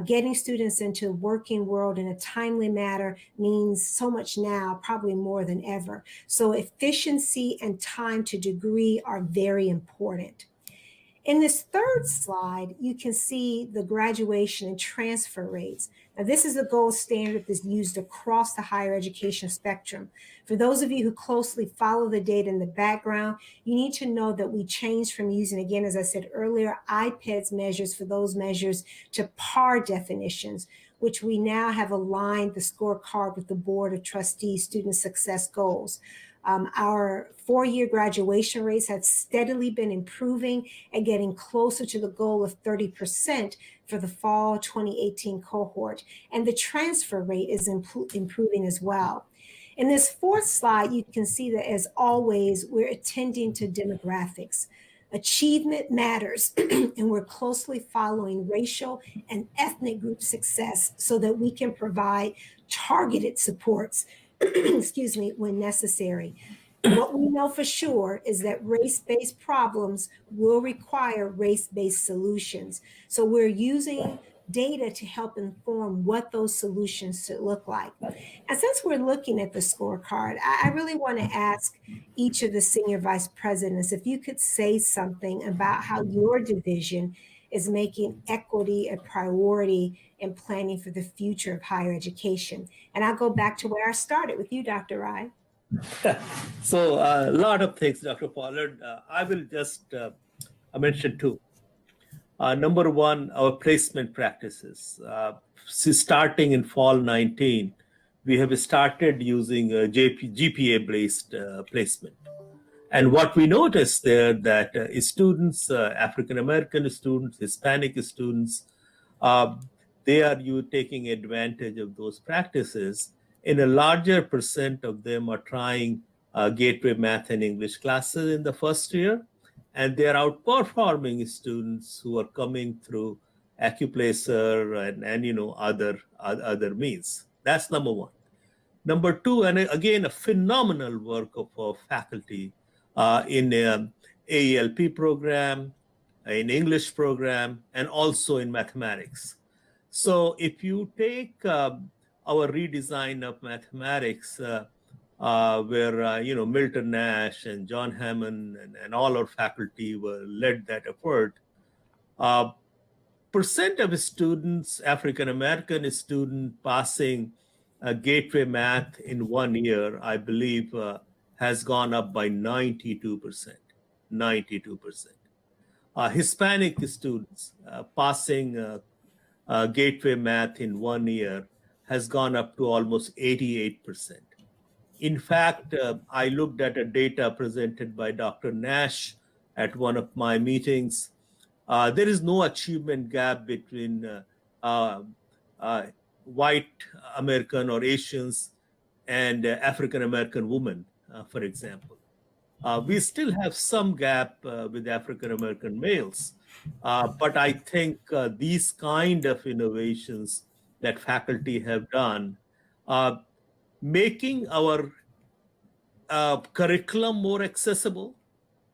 Getting students into the working world in a timely manner means so much now, probably more than ever. So efficiency and time to degree are very important. In this third slide, you can see the graduation and transfer rates. Now, this is the gold standard that's used across the higher education spectrum. For those of you who closely follow the data in the background, you need to know that we changed from using, again, as I said earlier, IPEDS measures for those measures to PAR definitions, which we now have aligned the scorecard with the Board of Trustees Student Success Goals. Our 4-year graduation rates have steadily been improving and getting closer to the goal of 30% for the fall 2018 cohort. And the transfer rate is improving as well. In this fourth slide, you can see that, as always, we're attending to demographics. Achievement matters, and we're closely following racial and ethnic group success so that we can provide targeted supports excuse me, when necessary. What we know for sure is that race-based problems will require race-based solutions. So we're using data to help inform what those solutions should look like. And since we're looking at the scorecard, I really want to ask each of the senior vice presidents if you could say something about how your division is making equity a priority in planning for the future of higher education. And I'll go back to where I started with you, Dr. Rai. So a lot of things, Dr. Pollard. I will just mention two. Number one, our placement practices. Starting in fall 19, we have started using a GPA-based placement. And what we noticed there that students, African-American students, Hispanic students, they are taking advantage of those practices. And a larger percent of them are trying gateway math and English classes in the first year. And they are outperforming students who are coming through Accuplacer and other means. That's number one. Number two, and again, a phenomenal work of our faculty in AELP program, in English program, and also in mathematics. So if you take our redesign of mathematics, where Milton Nash and John Hammond and all our faculty led that effort, percent of students, African American student passing gateway math in 1 year, I believe, has gone up by 92%. 92%. Hispanic students passing gateway math in 1 year has gone up to almost 88%. In fact, I looked at a data presented by Dr. Nash at one of my meetings. There is no achievement gap between white American or Asians and African American women, for example. We still have some gap with African American males, but I think these kind of innovations that faculty have done, making our curriculum more accessible,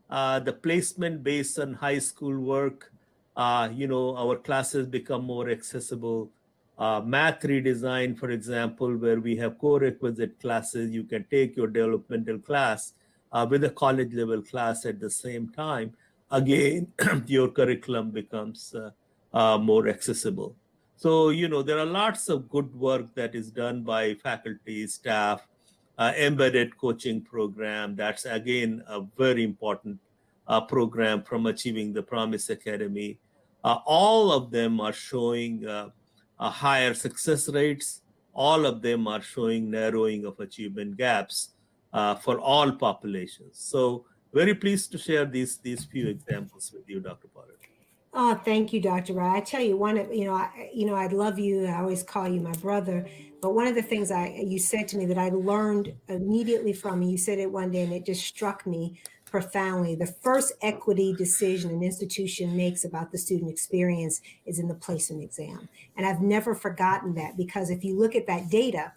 the placement based on high school work, our classes become more accessible. Math redesign, for example, where we have core-requisite classes, you can take your developmental class with a college level class at the same time. Again, your curriculum becomes more accessible. So, there are lots of good work that is done by faculty, staff, embedded coaching program. That's, again, a very important program from Achieving the Promise Academy. All of them are showing higher success rates. All of them are showing narrowing of achievement gaps for all populations. So very pleased to share these few examples with you, Dr. Pollard. Oh, thank you, Dr. Rai. I tell you, I love you. I always call you my brother. But one of the things you said to me that I learned immediately from you said it one day, and it just struck me profoundly. The first equity decision an institution makes about the student experience is in the placement exam. And I've never forgotten that, because if you look at that data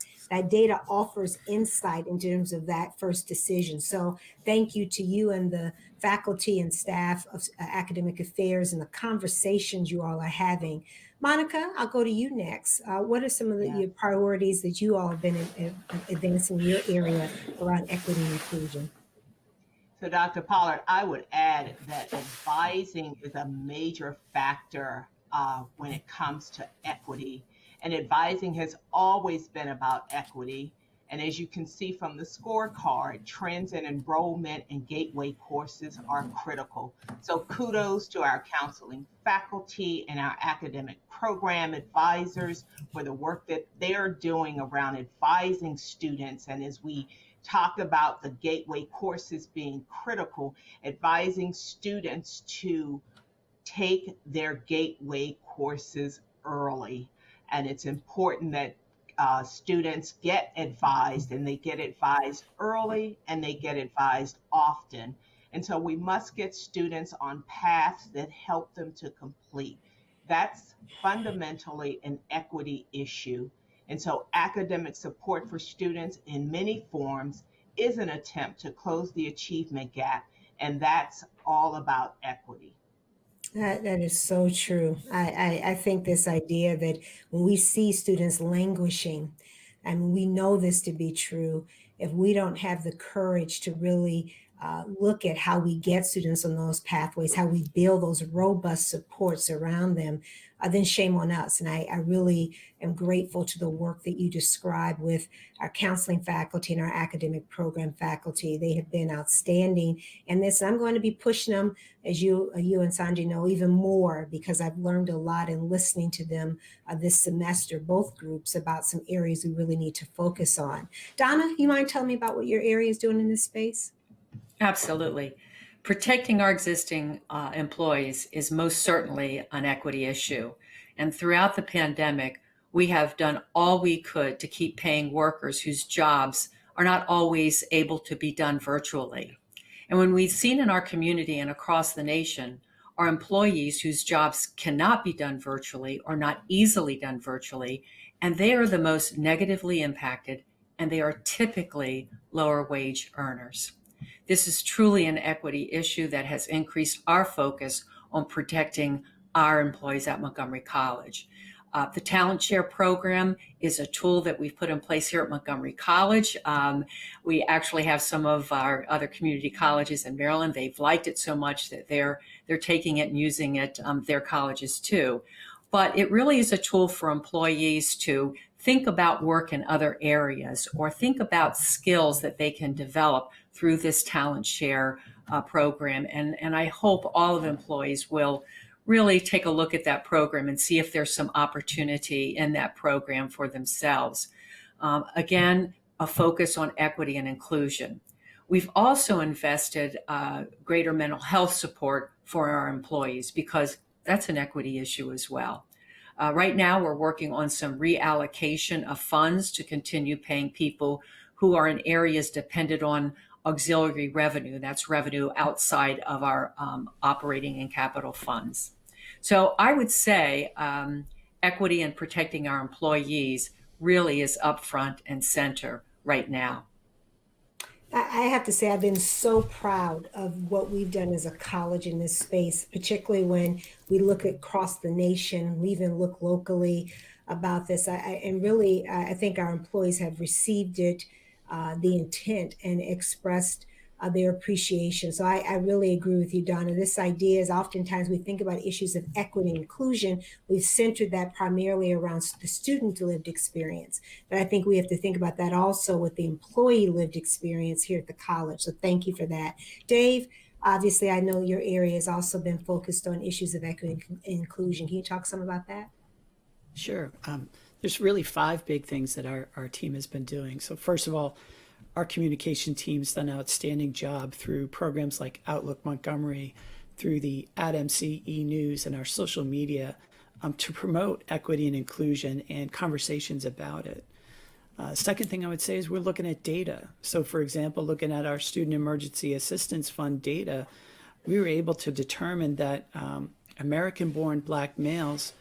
offers insight in terms of that first decision. So thank you to you and the faculty and staff of academic affairs and the conversations you all are having. Monica, I'll go to you next. What are some of your priorities that you all have been advancing in your area around equity and inclusion? So Dr. Pollard, I would add that advising is a major factor when it comes to equity. And advising has always been about equity. And as you can see from the scorecard, trends in enrollment and gateway courses are critical. So kudos to our counseling faculty and our academic program advisors for the work that they're doing around advising students. And as we talk about the gateway courses being critical, advising students to take their gateway courses early. And it's important that students get advised, and they get advised early, and they get advised often. And so we must get students on paths that help them to complete. That's fundamentally an equity issue. And so academic support for students in many forms is an attempt to close the achievement gap, and that's all about equity. That is so true. I think this idea that when we see students languishing, and we know this to be true, if we don't have the courage to really look at how we get students on those pathways, how we build those robust supports around them, then shame on us. And I really am grateful to the work that you described with our counseling faculty and our academic program faculty. They have been outstanding in this. And I'm going to be pushing them, as you and Sanjay know, even more, because I've learned a lot in listening to them this semester, both groups, about some areas we really need to focus on. Donna, you mind telling me about what your area is doing in this space? Absolutely. Protecting our existing employees is most certainly an equity issue. And throughout the pandemic, we have done all we could to keep paying workers whose jobs are not always able to be done virtually. And when we've seen in our community and across the nation, our employees whose jobs cannot be done virtually or not easily done virtually, and they are the most negatively impacted, and they are typically lower wage earners. This is truly an equity issue that has increased our focus on protecting our employees at Montgomery College. The Talent Share program is a tool that we've put in place here at Montgomery College. We actually have some of our other community colleges in Maryland. They've liked it so much that they're taking it and using it, their colleges too. But it really is a tool for employees to think about work in other areas or think about skills that they can develop through this Talent Share program. And I hope all of employees will really take a look at that program and see if there's some opportunity in that program for themselves. Again, a focus on equity and inclusion. We've also invested greater mental health support for our employees because that's an equity issue as well. Right now, we're working on some reallocation of funds to continue paying people who are in areas dependent on auxiliary revenue. That's revenue outside of our operating and capital funds. So I would say equity and protecting our employees really is up front and center right now. I have to say, I've been so proud of what we've done as a college in this space, particularly when we look across the nation, we even look locally about this. I think our employees have received it, the intent, and expressed their appreciation. So I really agree with you, Donna. This idea is oftentimes we think about issues of equity and inclusion. We've centered that primarily around the student lived experience. But I think we have to think about that also with the employee lived experience here at the college. So thank you for that. Dave, obviously, I know your area has also been focused on issues of equity and inclusion. Can you talk some about that? Sure. There's really 5 big things that our team has been doing. So first of all, our communication team's done an outstanding job through programs like Outlook Montgomery, through the @MC e-news and our social media to promote equity and inclusion and conversations about it. Second thing I would say is we're looking at data. So for example, looking at our Student Emergency Assistance Fund data, we were able to determine that American-born Black males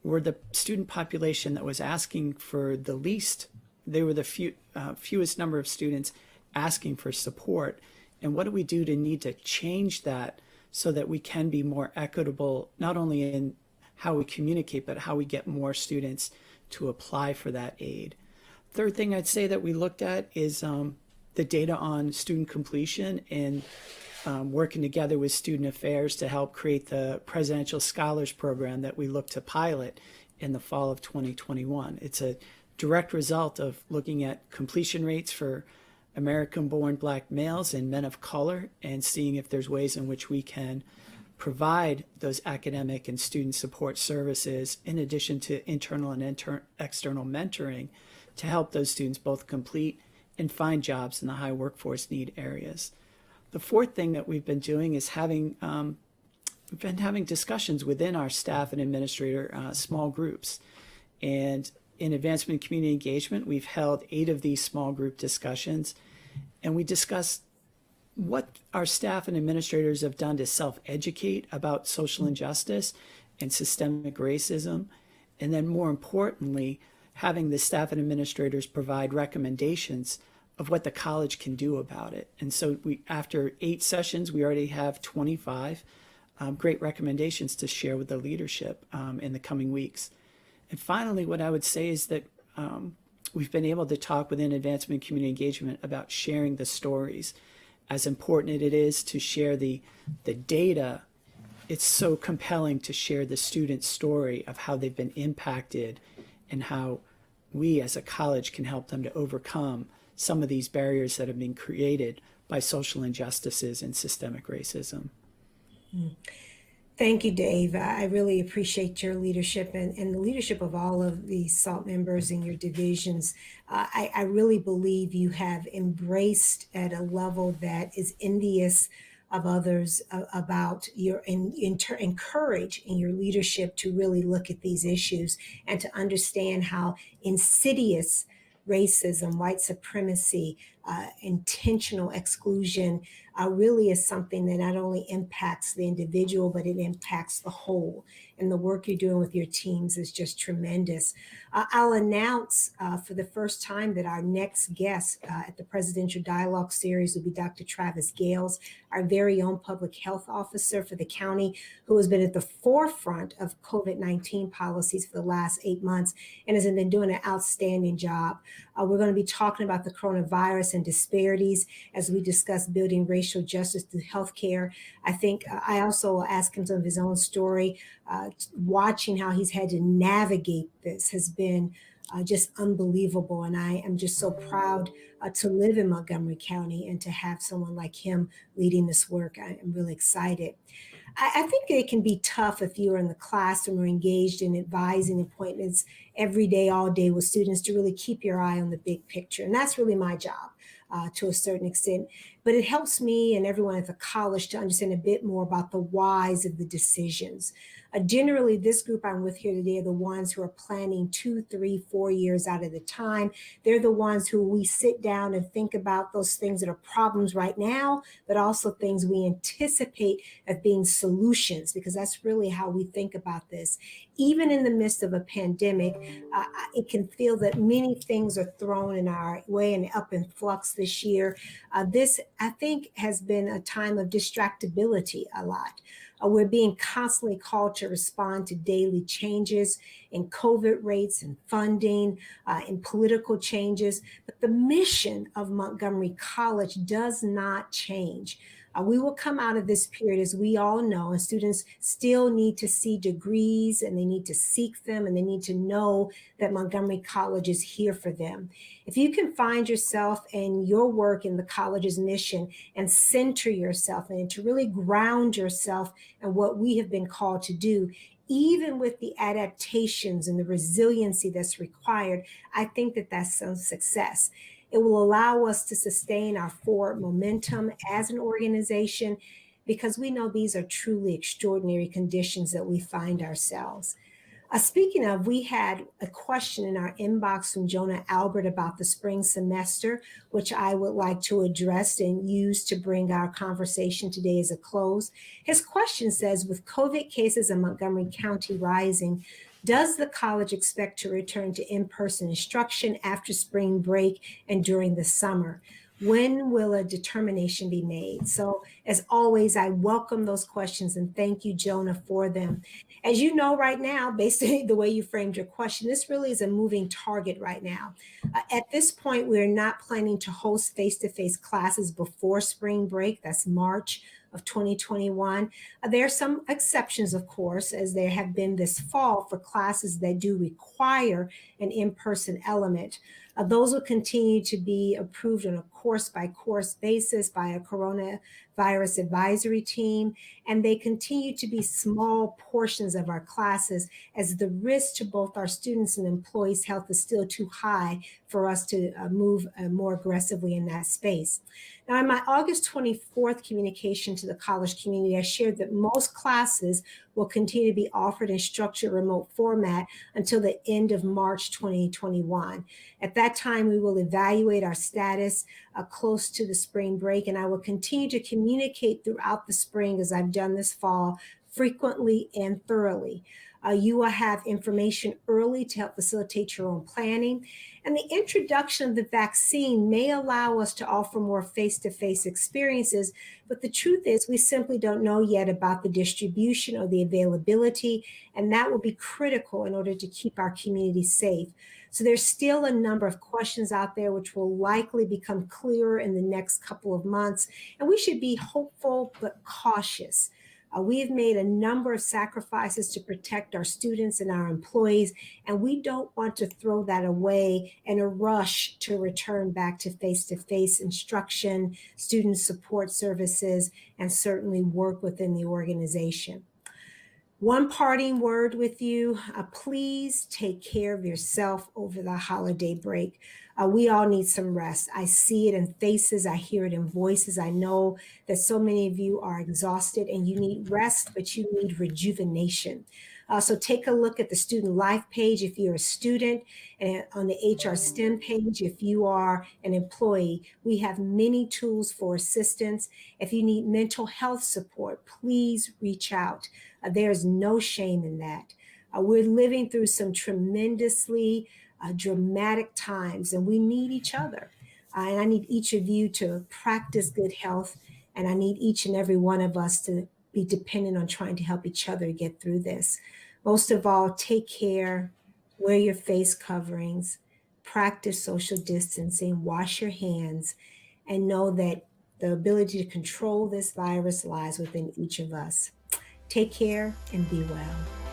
were the student population that was asking for the least. They were the fewest number of students asking for support. And what do we do to need to change that so that we can be more equitable, not only in how we communicate, but how we get more students to apply for that aid? Third thing I'd say that we looked at is the data on student completion and working together with Student Affairs to help create the Presidential Scholars Program that we look to pilot in the fall of 2021. It's a direct result of looking at completion rates for American-born Black males and men of color and seeing if there's ways in which we can provide those academic and student support services in addition to internal and external mentoring to help those students both complete and find jobs in the high workforce need areas. The fourth thing that we've been doing is having discussions within our staff and administrator small groups. And in advancement and community engagement, we've held 8 of these small group discussions, and we discussed what our staff and administrators have done to self-educate about social injustice and systemic racism, and then more importantly, having the staff and administrators provide recommendations of what the college can do about it. And so after 8 sessions, we already have 25 great recommendations to share with the leadership in the coming weeks. And finally, what I would say is that we've been able to talk within advancement and community engagement about sharing the stories as important it is to share the data, it's so compelling to share the student's story of how they've been impacted and how we as a college can help them to overcome some of these barriers that have been created by social injustices and systemic racism. Thank you, Dave. I really appreciate your leadership and the leadership of all of the SALT members in your divisions. I really believe you have embraced at a level that is envious of others about your encourage in your leadership to really look at these issues and to understand how insidious racism, white supremacy, intentional exclusion really is something that not only impacts the individual, but it impacts the whole. And the work you're doing with your teams is just tremendous. I'll announce for the first time that our next guest at the Presidential Dialogue Series will be Dr. Travis Gales, our very own public health officer for the county, who has been at the forefront of COVID-19 policies for the last 8 months and has been doing an outstanding job. We're going to be talking about the coronavirus and disparities as we discuss building racial justice through healthcare. I think I also will ask him some of his own story. Watching how he's had to navigate this has been just unbelievable. And I am just so proud to live in Montgomery County and to have someone like him leading this work. I am really excited. I think it can be tough if you're in the classroom or engaged in advising appointments every day, all day with students to really keep your eye on the big picture. And that's really my job to a certain extent. But it helps me and everyone at the college to understand a bit more about the whys of the decisions. Generally, this group I'm with here today are the ones who are planning 2, 3, 4 years out at a time. They're the ones who we sit down and think about those things that are problems right now, but also things we anticipate as being solutions, because that's really how we think about this. Even in the midst of a pandemic, it can feel that many things are thrown in our way and up in flux this year. This, I think, has been a time of distractibility a lot. We're being constantly called to respond to daily changes in COVID rates and funding, in political changes. But the mission of Montgomery College does not change. We will come out of this period, as we all know, and students still need to see degrees and they need to seek them and they need to know that Montgomery College is here for them. If you can find yourself and your work in the college's mission and center yourself and to really ground yourself in what we have been called to do, even with the adaptations and the resiliency that's required, I think that that's some success. It will allow us to sustain our forward momentum as an organization because we know these are truly extraordinary conditions that we find ourselves. Speaking of, we had a question in our inbox from Jonah Albert about the spring semester, which I would like to address and use to bring our conversation today as a close. His question says, with COVID cases in Montgomery County rising, does the college expect to return to in-person instruction after spring break and during the summer? When will a determination be made? So as always, I welcome those questions and thank you, Jonah, for them. As you know right now, based on the way you framed your question, this really is a moving target right now. At this point, we're not planning to host face-to-face classes before spring break. That's March of 2021. There are some exceptions, of course, as there have been this fall for classes that do require an in-person element. Those will continue to be approved on a course-by-course basis by a coronavirus advisory team, and they continue to be small portions of our classes as the risk to both our students and employees' health is still too high for us to move more aggressively in that space. Now, in my August 24th communication to the college community, I shared that most classes will continue to be offered in structured remote format until the end of March 2021. At that time, we will evaluate our status close to the spring break, and I will continue to communicate throughout the spring as I've done this fall frequently and thoroughly. You will have information early to help facilitate your own planning. And the introduction of the vaccine may allow us to offer more face-to-face experiences, but the truth is we simply don't know yet about the distribution or the availability, and that will be critical in order to keep our community safe. So there's still a number of questions out there which will likely become clearer in the next couple of months, and we should be hopeful but cautious. We have made a number of sacrifices to protect our students and our employees, and we don't want to throw that away in a rush to return back to face-to-face instruction, student support services, and certainly work within the organization. One parting word with you, please take care of yourself over the holiday break. We all need some rest. I see it in faces, I hear it in voices. I know that so many of you are exhausted and you need rest, but you need rejuvenation. So take a look at the student life page if you're a student, and on the HR STEM page if you are an employee. We have many tools for assistance. If you need mental health support, please reach out. There's no shame in that. We're living through some tremendously dramatic times, and we need each other. And I need each of you to practice good health, and I need each and every one of us to be dependent on trying to help each other get through this. Most of all, take care, wear your face coverings, practice social distancing, wash your hands, and know that the ability to control this virus lies within each of us. Take care and be well.